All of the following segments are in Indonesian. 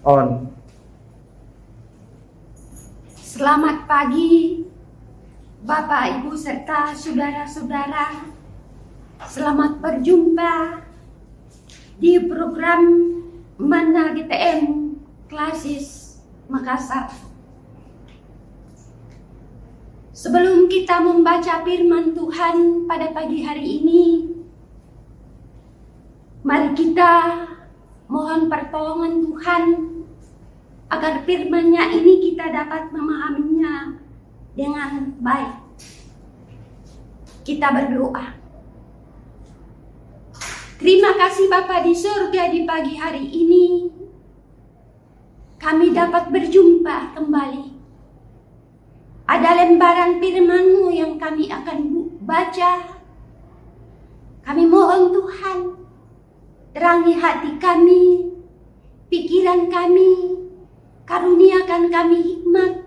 On. Selamat pagi, Bapak, Ibu, serta saudara-saudara. Selamat berjumpa di program Mana GTM Klasis Makassar. Sebelum kita membaca firman Tuhan pada pagi hari ini, mari kita mohon pertolongan Tuhan agar firman-Nya ini kita dapat memahaminya dengan baik. Kita berdoa. Terima kasih Bapa di surga, di pagi hari ini kami dapat berjumpa kembali. Ada lembaran firman-Mu yang kami akan baca. Kami mohon Tuhan, terangi hati kami, pikiran kami, karuniakan kami hikmat,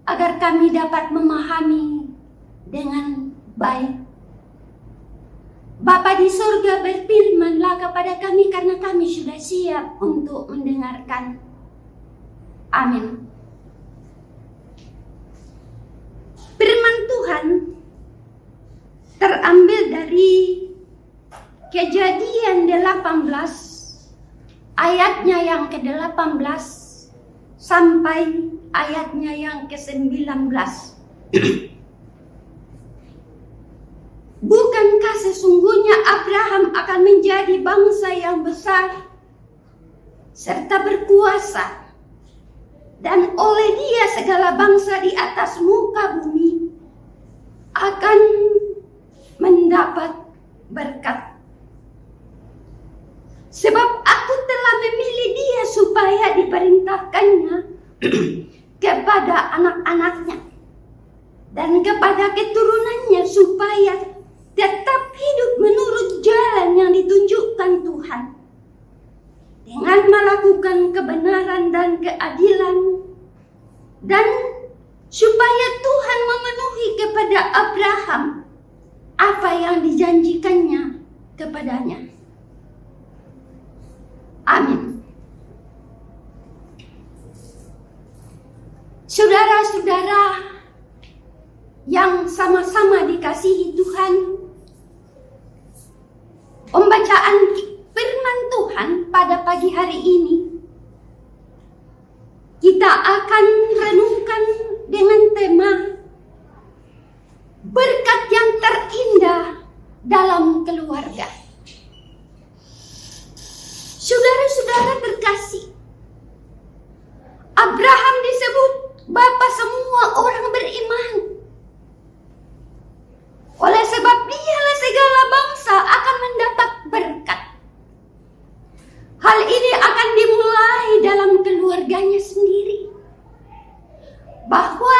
agar kami dapat memahami dengan baik. Bapa di surga, berfirmanlah kepada kami karena kami sudah siap untuk mendengarkan. Amin. Firman Tuhan terambil dari Kejadian 18 ayatnya yang ke-18 sampai ayatnya yang ke-19. Bukankah sesungguhnya Abraham akan menjadi bangsa yang besar serta berkuasa, dan oleh dia segala bangsa di atas muka bumi akan mendapat berkat. Sebab aku telah memilih dia supaya diperintahkannya kepada anak-anaknya dan kepada keturunannya supaya tetap hidup menurut jalan yang ditunjukkan Tuhan, dengan melakukan kebenaran dan keadilan, dan supaya Tuhan memenuhi kepada Abraham apa yang dijanjikannya kepadanya. Amin. Saudara-saudara yang sama-sama dikasihi Tuhan, pembacaan firman Tuhan pada pagi hari ini kita akan renungkan dengan tema berkat yang terindah dalam keluarga. Saudara-saudara terkasih, Abraham disebut bapa semua orang beriman. Oleh sebab dialah segala bangsa akan mendapat berkat. Hal ini akan dimulai dalam keluarganya sendiri. Bahwa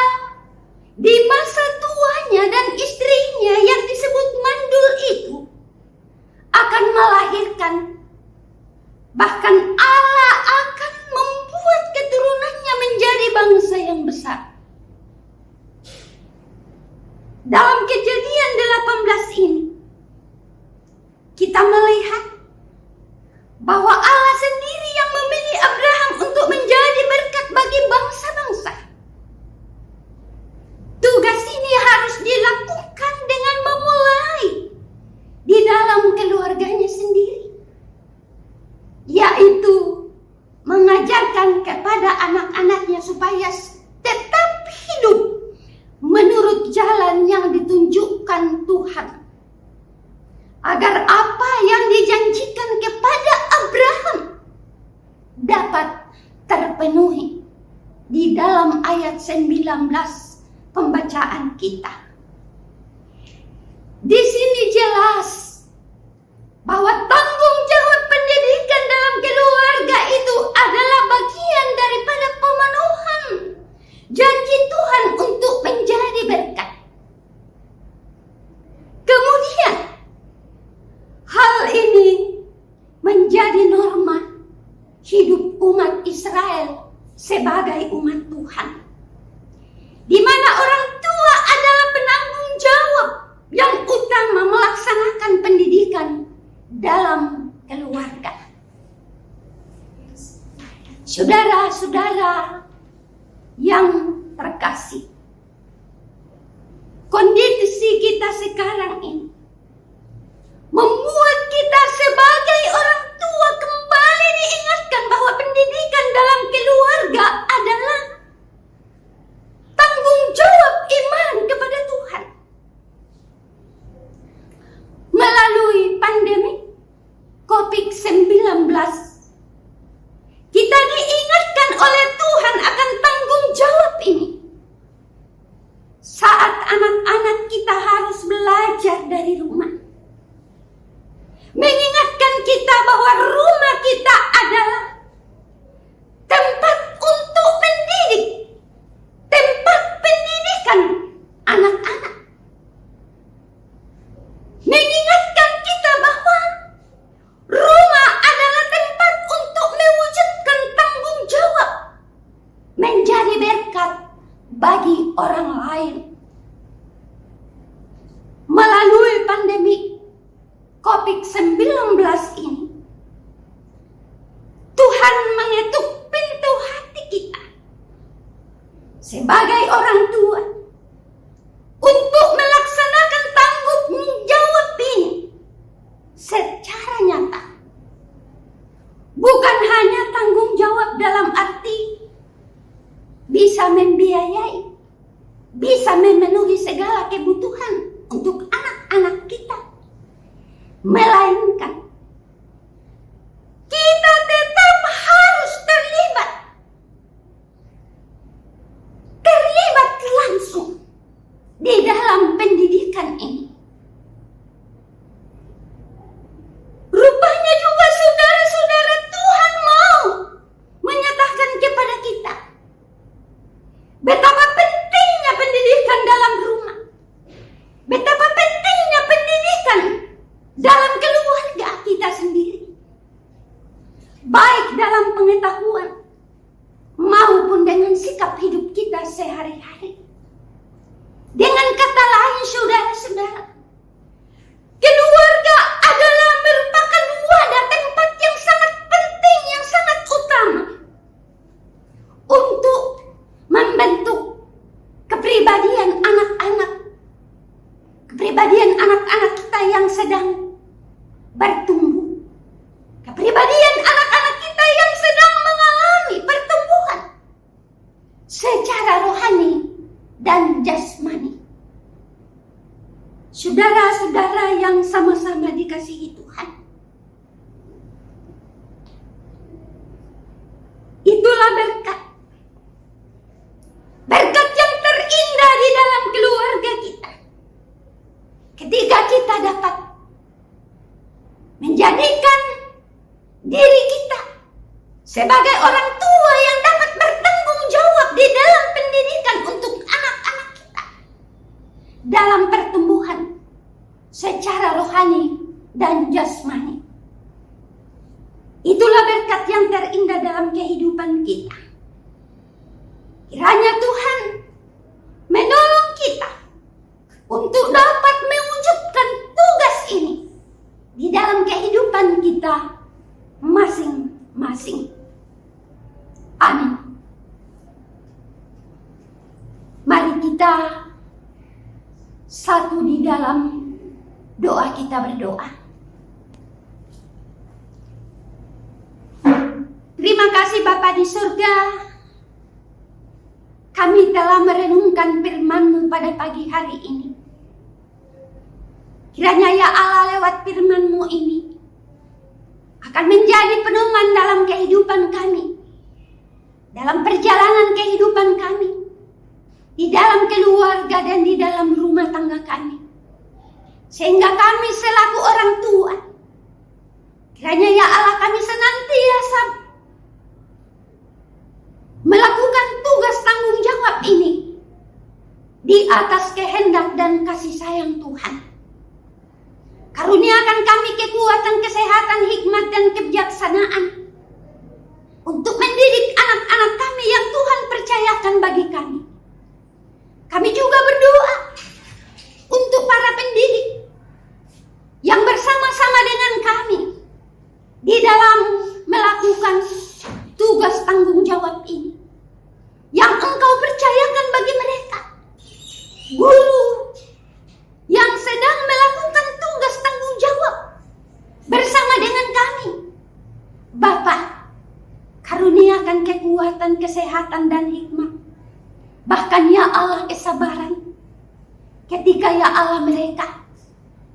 di masa tuanya dan istrinya yang disebut mandul itu akan melahirkan. Bahkan Allah akan membuat keturunannya menjadi bangsa yang besar. Dalam Kejadian 18 ini, kita melihat bahwa Allah sendiri yang memilih Abraham untuk menjadi berkat bagi bangsa-bangsa. Tugas ini harus dilakukan dengan memulai di dalam keluarganya sendiri, yaitu mengajarkan kepada anak-anaknya supaya tetap hidup menurut jalan yang ditunjukkan Tuhan, agar apa yang dijanjikan kepada Abraham dapat terpenuhi di dalam ayat 19 pembacaan kita. Di sini jelas bahwa tanggung jawab pendidikan dalam keluarga itu adalah bagian daripada pemenuhan janji Tuhan untuk menjadi berkat. Kemudian hal ini menjadi norma hidup umat Israel sebagai umat Tuhan, di mana orang tua adalah penanggung jawab yang utama melaksanakan pendidikan dalam keluarga. Saudara-saudara yang terkasih, kondisi kita sekarang ini membuat kita sebagai orang tua kembali diingatkan bahwa pendidikan dalam keluarga adalah tanggung jawab iman kepada Tuhan. Melalui pandemi COVID-19, kita diingatkan oleh Tuhan akan tanggung jawab ini. Saat anak-anak kita harus belajar dari rumah, mengingatkan kita bahwa rumah kita adalah tempat untuk mendidik, tempat pendidikan anak-anak. Mengingatkan kita bahwa rumah adalah tempat untuk mewujudkan tanggung jawab, menjadi berkat bagi orang lain. Melalui pandemi COVID-19 ini, Tuhan mengetuk pintu hati kita sebagai orang tua untuk melaksanakan tanggung jawab ini secara nyata. Bukan hanya tanggung jawab dalam arti bisa membiayai, bisa memenuhi segala kebutuhan untuk anak-anak kita, melainkan kita tetap harus terlibat langsung di dalam pendidikan ini. Rupanya juga saudara-saudara, Tuhan mau menyatakan kepada kita betapa pentingnya pendidikan dalam rumah, betapa pentingnya pendidikan dalam keluarga kita sendiri, baik dalam pengetahuan maupun dengan sikap hidup kita sehari-hari. Dengan kata lain, saudara-saudara, keluarga adalah merupakan wadah tempat yang sangat penting, yang sangat utama untuk membentuk kepribadian anak-anak kita yang sedang bertumbuh, kepribadian anak-anak kita yang sedang mengalami pertumbuhan secara rohani dan jasmani. Saudara-saudara yang sama-sama dikasihi Tuhan, itulah berkat yang terindah di dalam keluarga kita, ketika kita dapat menjadikan diri kita sebagai orang tua yang dapat bertanggung jawab di dalam pendidikan untuk anak-anak kita dalam pertumbuhan secara rohani dan jasmani. Itulah berkat yang terindah dalam kehidupan kita. Kiranya Tuhan menolong kita untuk dapat mewujudkan tugas ini di dalam kehidupan kita masing-masing. Amin. Mari kita satu di dalam doa kita berdoa. Terima kasih Bapa di surga, kami telah merenungkan firman-Mu pada pagi hari ini. Kiranya ya Allah, lewat firman-Mu ini akan menjadi pedoman dalam kehidupan kami, dalam perjalanan kehidupan kami, di dalam keluarga dan di dalam rumah tangga kami. Sehingga kami selaku orang tua, kiranya ya Allah, kami senantiasa melakukan tugas tanggung jawab ini di atas kehendak dan kasih sayang Tuhan. Karuniakan kami kekuatan, kesehatan, hikmat, dan kebijaksanaan untuk mendidik anak-anak kami yang Tuhan percayakan bagi kami. Kami juga berdoa untuk para pendidik yang bersama-sama dengan kami di dalam melakukan tugas tanggung karuniakan kekuatan, kesehatan, dan hikmat. Bahkan ya Allah kesabaran. Ketika ya Allah mereka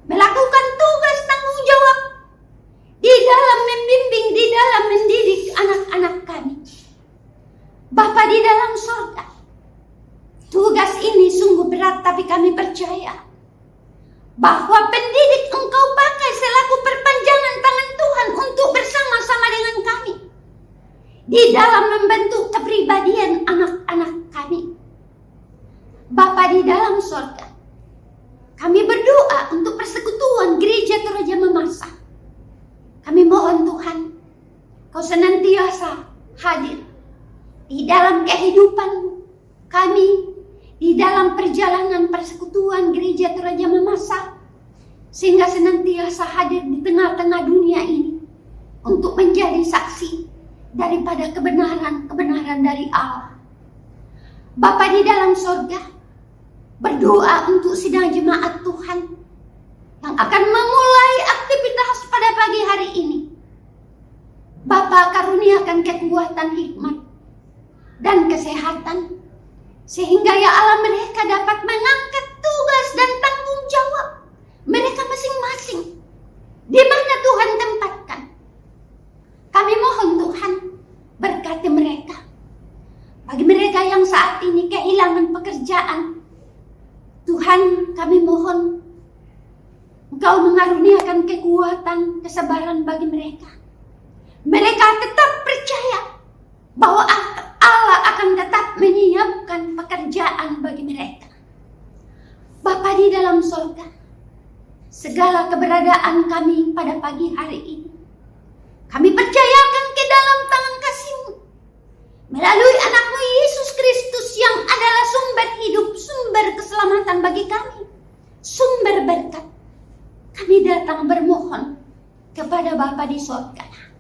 melakukan tugas tanggung jawab di dalam membimbing, di dalam mendidik anak-anak kami. Bapa di dalam surga, tugas ini sungguh berat, tapi kami percaya bahwa pendidik Engkau pakai selaku perpanjangan tangan Tuhan untuk bersama-sama dengan kami di dalam membentuk kepribadian anak-anak kami. Bapa di dalam surga, kami berdoa untuk persekutuan gereja Toraja Mamasa. Kami mohon Tuhan, Kau senantiasa hadir di dalam kehidupan kami, di dalam perjalanan persekutuan gereja Toraja Mamasa, sehingga senantiasa hadir di tengah-tengah dunia ini untuk menjadi saksi daripada kebenaran-kebenaran dari Allah. Bapa di dalam surga, berdoa untuk sidang jemaat Tuhan yang akan memulai aktivitas pada pagi hari ini. Bapa karuniakan kekuatan, hikmat, dan kesehatan, sehingga ya Allah mereka dapat mengangkat tugas dan tanggung jawab mereka masing-masing di mana Tuhan tempatkan. Kami mohon Tuhan, berkati mereka. Bagi mereka yang saat ini kehilangan pekerjaan, Tuhan kami mohon Engkau mengaruniakan kekuatan, kesabaran bagi mereka. Mereka tetap percaya bahwa Allah akan tetap menyiapkan pekerjaan bagi mereka. Bapa di dalam surga, segala keberadaan kami pada pagi hari ini, kami percayakan ke dalam tangan kasih-Mu. Melalui anak-Mu Yesus Kristus yang adalah sumber hidup, sumber keselamatan bagi kami, sumber berkat. Kami datang bermohon kepada Bapa di surga.